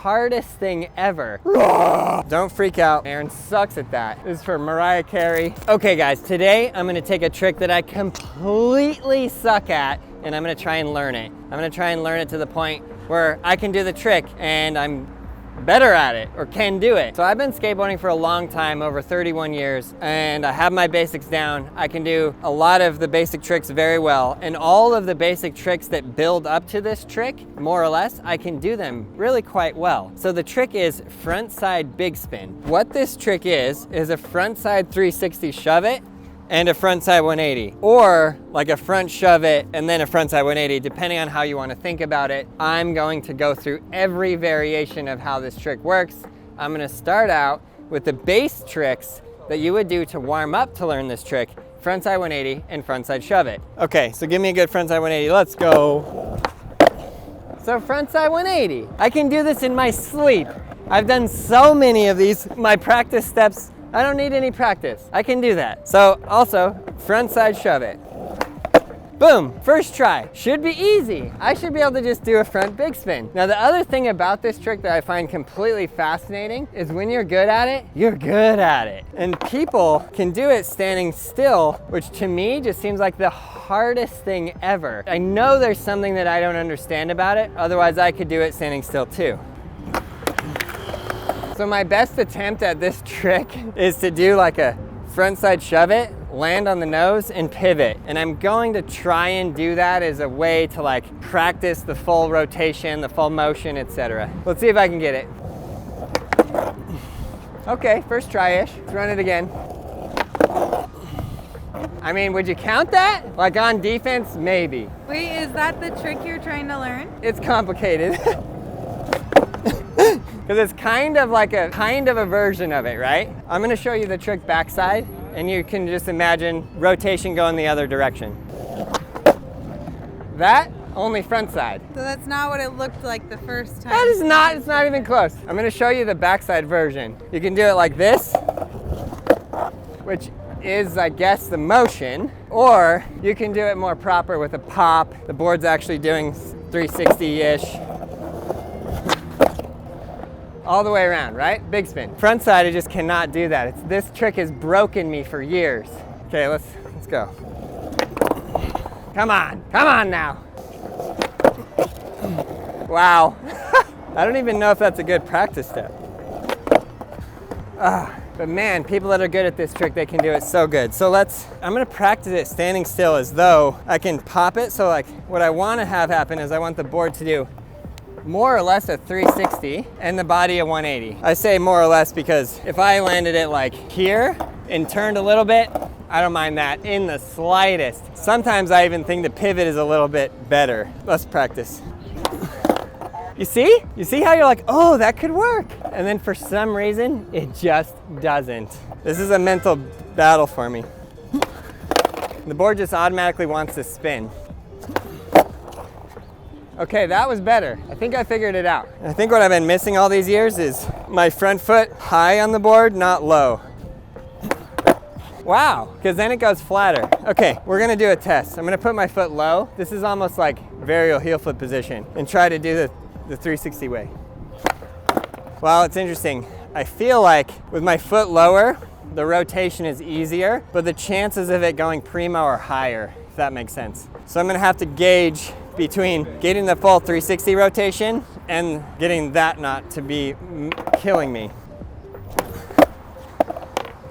hardest thing ever. Don't freak out, Aaron sucks at that. This is for Mariah Carey. Okay guys, today I'm gonna take a trick that I completely suck at and I'm gonna try and learn it. I'm gonna try and learn it to the point where I can do the trick and I'm better at it or can do it. So I've been skateboarding for a long time, over 31 years, and I have my basics down. I can do a lot of the basic tricks very well, and all of the basic tricks that build up to this trick, more or less, I can do them really quite well. So the trick is front side big spin. What this trick is a front side 360 shove it and a front side 180, or like a front shove it and then a front side 180, depending on how you want to think about it. I'm going to go through every variation of how this trick works. I'm going to start out with the base tricks that you would do to warm up to learn this trick: front side 180 and front side shove it. Okay, so give me a good front side 180. Let's go. So front side 180. I can do this in my sleep. I've done so many of these. My practice steps, I don't need any practice. I can do that. So also, front side shove it. Boom, first try. Should be easy. I should be able to just do a front big spin. Now the other thing about this trick that I find completely fascinating is when you're good at it, you're good at it. And people can do it standing still, which to me just seems like the hardest thing ever. I know there's something that I don't understand about it, otherwise I could do it standing still too. So my best attempt at this trick is to do like a front side shove it, land on the nose and pivot. And I'm going to try and do that as a way to like practice the full rotation, the full motion, etc. Let's see if I can get it. Okay, first try-ish. Let's run it again. I mean, would you count that? Like on defense, maybe. Wait, is that the trick you're trying to learn? It's complicated. Because it's kind of a version of it, right? I'm gonna show you the trick backside, and you can just imagine rotation going the other direction. That, only front side. So that's not what it looked like the first time. That is not, it's not even close. I'm gonna show you the backside version. You can do it like this, which is, I guess, the motion, or you can do it more proper with a pop. The board's actually doing 360-ish. All the way around, right? Big spin. Front side, I just cannot do that. This trick has broken me for years. Okay, let's go. Come on now. Wow. I don't even know if that's a good practice step. But man, people that are good at this trick, they can do it so good. So I'm gonna practice it standing still as though I can pop it. So like what I wanna have happen is I want the board to do more or less a 360 and the body a 180. I say more or less because if I landed it like here and turned a little bit, I don't mind that in the slightest. Sometimes I even think the pivot is a little bit better. Let's practice. You see? You see how you're like, oh, that could work. And then for some reason, it just doesn't. This is a mental battle for me. The board just automatically wants to spin. Okay, that was better. I think I figured it out. I think what I've been missing all these years is my front foot high on the board, not low. Wow, because then it goes flatter. Okay, we're gonna do a test. I'm gonna put my foot low. This is almost like varial heel flip position and try to do the 360 way. Well, it's interesting. I feel like with my foot lower, the rotation is easier, but the chances of it going primo are higher, if that makes sense. So I'm gonna have to gauge between getting the full 360 rotation and getting that knot to be killing me.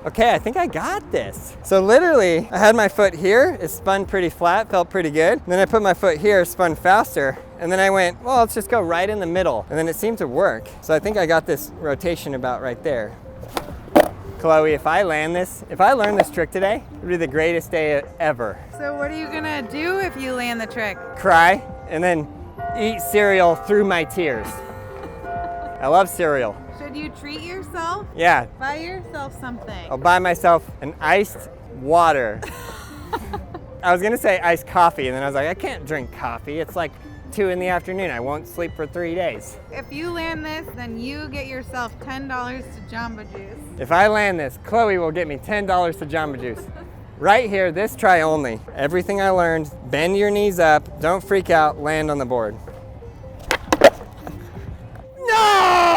Okay, I think I got this. So literally, I had my foot here, it spun pretty flat, felt pretty good. And then I put my foot here, spun faster, and then I went, well, let's just go right in the middle. And then it seemed to work. So I think I got this rotation about right there. Chloe, if I learn this trick today, it would be the greatest day ever. So what are you gonna do if you land the trick? Cry, and then eat cereal through my tears. I love cereal. Should you treat yourself? Yeah. Buy yourself something. I'll buy myself an iced water. I was gonna say iced coffee, and then I was like, I can't drink coffee. It's like 2 in the afternoon. I won't sleep for 3 days. If you land this, then you get yourself $10 to Jamba Juice. If I land this, Chloe will get me $10 to Jamba Juice. Right here, this try only. Everything I learned, bend your knees up, don't freak out, land on the board. No!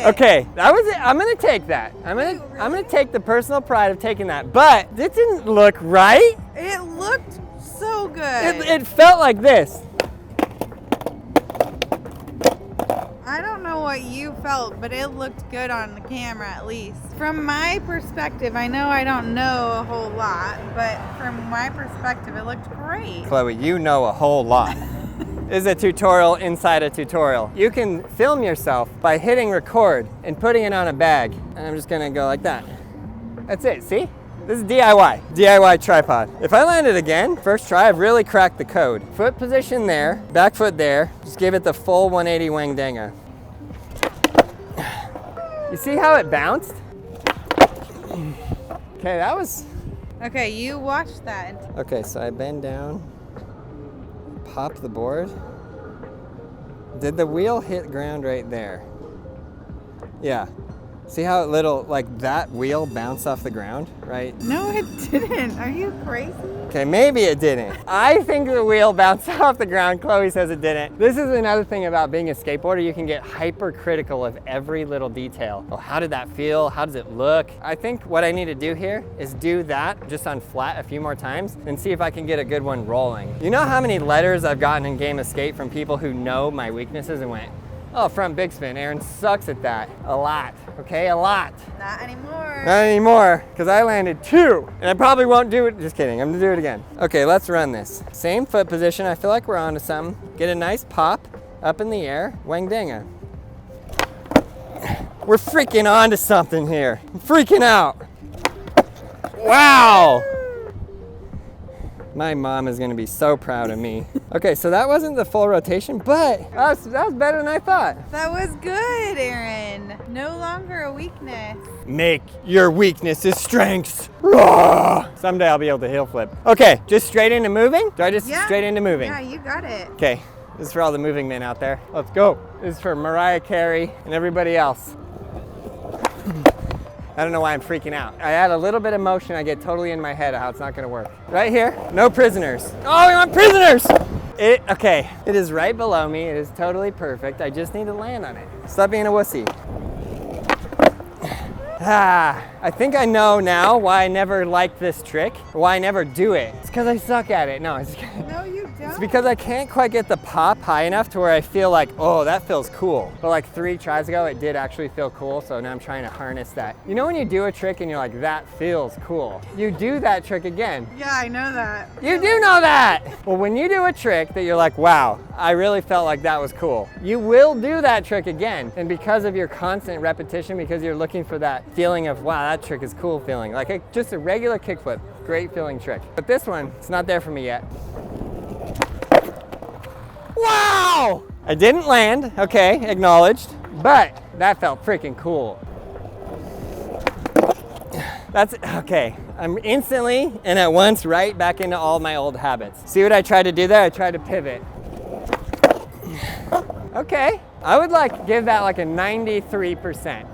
Okay, that was it. I'm gonna take that. I'm gonna take the personal pride of taking that. But this didn't look right. It looked so good. It felt like this. I don't know what you felt, but it looked good on the camera at least. From my perspective, I know I don't know a whole lot, but from my perspective, it looked great. Chloe, you know a whole lot. This is a tutorial inside a tutorial. You can film yourself by hitting record and putting it on a bag. And I'm just gonna go like that. That's it, see? This is DIY. DIY tripod. If I land it again, first try, I've really cracked the code. Foot position there, back foot there. Just give it the full 180 wang danga. You see how it bounced? Okay, that was... Okay, you watch that. Okay, so I bend down, pop the board. Did the wheel hit ground right there? Yeah. See how it like that wheel bounced off the ground, right? No, it didn't. Are you crazy? Okay, maybe it didn't. I think the wheel bounced off the ground. Chloe says it didn't. This is another thing about being a skateboarder. You can get hypercritical of every little detail. Oh, how did that feel? How does it look? I think what I need to do here is do that just on flat a few more times and see if I can get a good one rolling. You know how many letters I've gotten in Game of Skate from people who know my weaknesses and went, oh, front big spin, Aaron sucks at that. A lot, okay, a lot. Not anymore. Not anymore, because I landed 2. And I probably won't do it, just kidding, I'm gonna do it again. Okay, let's run this. Same foot position, I feel like we're onto something. Get a nice pop up in the air, wang danga. We're freaking onto something here. I'm freaking out. Wow. My mom is gonna be so proud of me. Okay, so that wasn't the full rotation, but that was better than I thought. That was good, Aaron. No longer a weakness. Make your weaknesses strengths. Rawr. Someday I'll be able to heel flip. Okay, just straight into moving? Do I just straight into moving? Yeah, you got it. Okay, this is for all the moving men out there. Let's go. This is for Mariah Carey and everybody else. I don't know why I'm freaking out. I add a little bit of motion, I get totally in my head of how it's not gonna work. Right here, no prisoners. Oh, we want prisoners! Okay, it is right below me. It is totally perfect. I just need to land on it. Stop being a wussy. I think I know now why I never liked this trick, or why I never do it. It's because I suck at it. No, no, you don't. It's because I can't quite get the pop high enough to where I feel like, oh, that feels cool. But like 3 tries ago, it did actually feel cool, so now I'm trying to harness that. You know when you do a trick and you're like, that feels cool? You do that trick again. Yeah, I know that. You do know that! Well, when you do a trick that you're like, wow, I really felt like that was cool, you will do that trick again. And because of your constant repetition, because you're looking for that feeling of, wow, that trick is cool feeling. Like just a regular kickflip, great feeling trick. But this one, it's not there for me yet. Wow! I didn't land, okay, acknowledged, but that felt freaking cool. That's, okay, I'm instantly and at once right back into all my old habits. See what I tried to do there? I tried to pivot. Okay, I would give that like a 93%.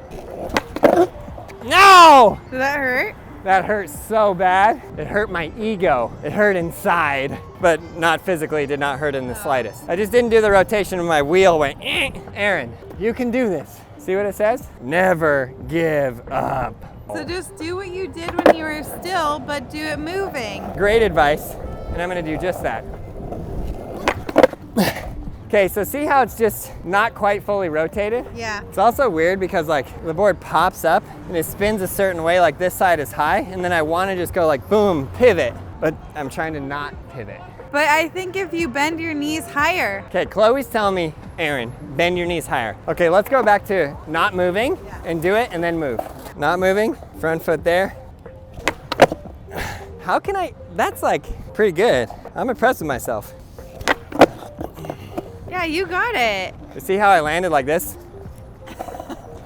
No! Did that hurt? That hurt so bad. It hurt my ego. It hurt inside, but not physically, it did not hurt in the slightest. I just didn't do the rotation and my wheel went, eh. Aaron, you can do this. See what it says? Never give up. So just do what you did when you were still, but do it moving. Great advice, and I'm gonna do just that. Okay, so see how it's just not quite fully rotated? Yeah. It's also weird because the board pops up and it spins a certain way, like this side is high, and then I wanna just go boom, pivot, but I'm trying to not pivot. But I think if you bend your knees higher. Okay, Chloe's telling me, Aaron, bend your knees higher. Okay, let's go back to not moving and do it and then move. Not moving, front foot there. How can that's pretty good. I'm impressed with myself. Yeah, you got it. You see how I landed like this?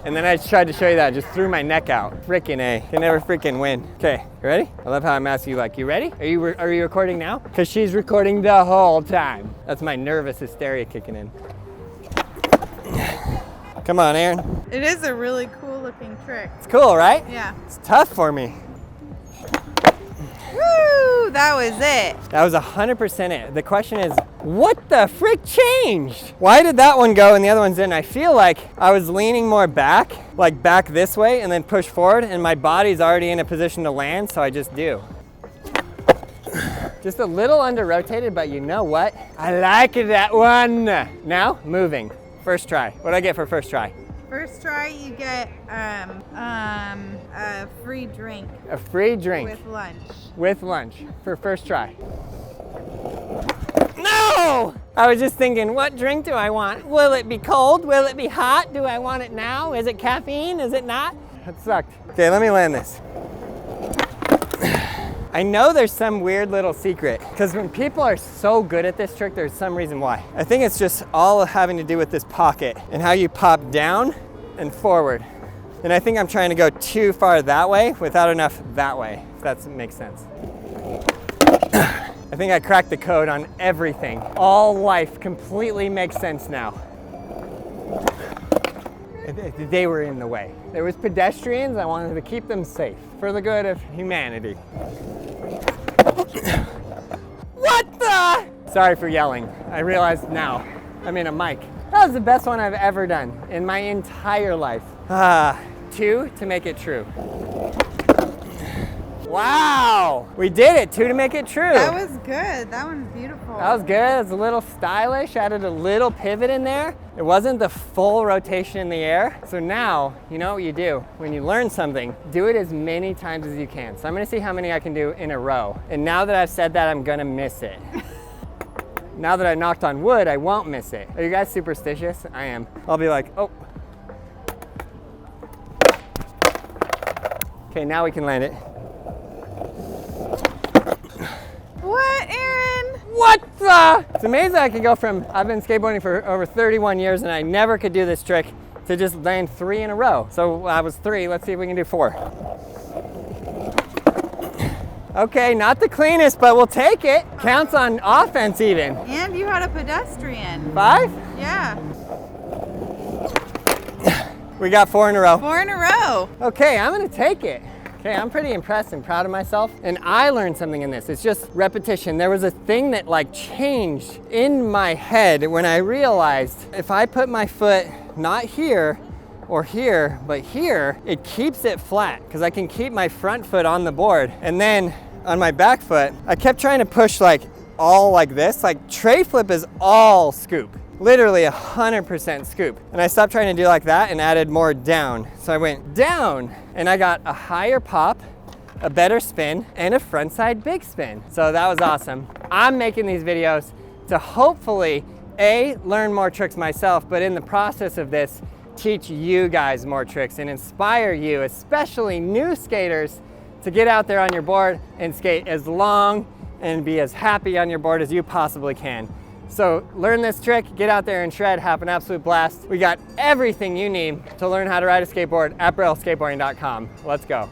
And then I tried to show you that, just threw my neck out. Frickin' A, can never freaking win. Okay, you ready? I love how I'm asking you you ready? Are you recording now? Because she's recording the whole time. That's my nervous hysteria kicking in. Come on, Aaron. It is a really cool looking trick. It's cool, right? Yeah. It's tough for me. Woo! you, that was it. That was 100% it. The question is, what the frick changed? Why did that one go and the other ones didn't? I feel like I was leaning more back, like back this way and then push forward, and my body's already in a position to land, so I just do. Just a little under rotated, but you know what? I like that one. Now, moving. First try. What do I get for first try? First try, you get a free drink. A free drink. With lunch. With lunch for first try. No! I was just thinking, what drink do I want? Will it be cold? Will it be hot? Do I want it now? Is it caffeine? Is it not? That sucked. Okay, let me land this. I know there's some weird little secret, because when people are so good at this trick, there's some reason why. I think it's just all having to do with this pocket and how you pop down and forward. And I think I'm trying to go too far that way without enough that way, if that makes sense. I think I cracked the code on everything. All life completely makes sense now. They were in the way. There was pedestrians, I wanted to keep them safe for the good of humanity. What the? Sorry for yelling. I realized now I'm in a mic. That was the best one I've ever done in my entire life. 2 to make it true. Wow, we did it, 2 to make it true. That was good, that one's beautiful. That was good, it's a little stylish, added a little pivot in there. It wasn't the full rotation in the air. So now, you know what you do. When you learn something, do it as many times as you can. So I'm gonna see how many I can do in a row. And now that I've said that, I'm gonna miss it. Now that I knocked on wood, I won't miss it. Are you guys superstitious? I am. I'll be like, oh. Okay, now we can land it. What, Aaron? What the? It's amazing I can go from, I've been skateboarding for over 31 years and I never could do this trick, to just land 3 in a row. So I was 3, let's see if we can do 4. Okay, not the cleanest, but we'll take it. Counts on offense even. And you had a pedestrian. 5? Yeah. We got 4 in a row. 4 in a row. Okay, I'm gonna take it. Okay, I'm pretty impressed and proud of myself. And I learned something in this. It's just repetition. There was a thing that like changed in my head when I realized if I put my foot not here or here, but here, it keeps it flat because I can keep my front foot on the board. And then on my back foot, I kept trying to push like all like this. Like tray flip is all scoop. Literally 100% scoop. And I stopped trying to do like that and added more down. So I went down and I got a higher pop, a better spin, and a frontside big spin. So that was awesome. I'm making these videos to hopefully, A, learn more tricks myself, but in the process of this, teach you guys more tricks and inspire you, especially new skaters, to get out there on your board and skate as long and be as happy on your board as you possibly can. So learn this trick, get out there and shred, have an absolute blast. We got everything you need to learn how to ride a skateboard at brailleskateboarding.com. Let's go.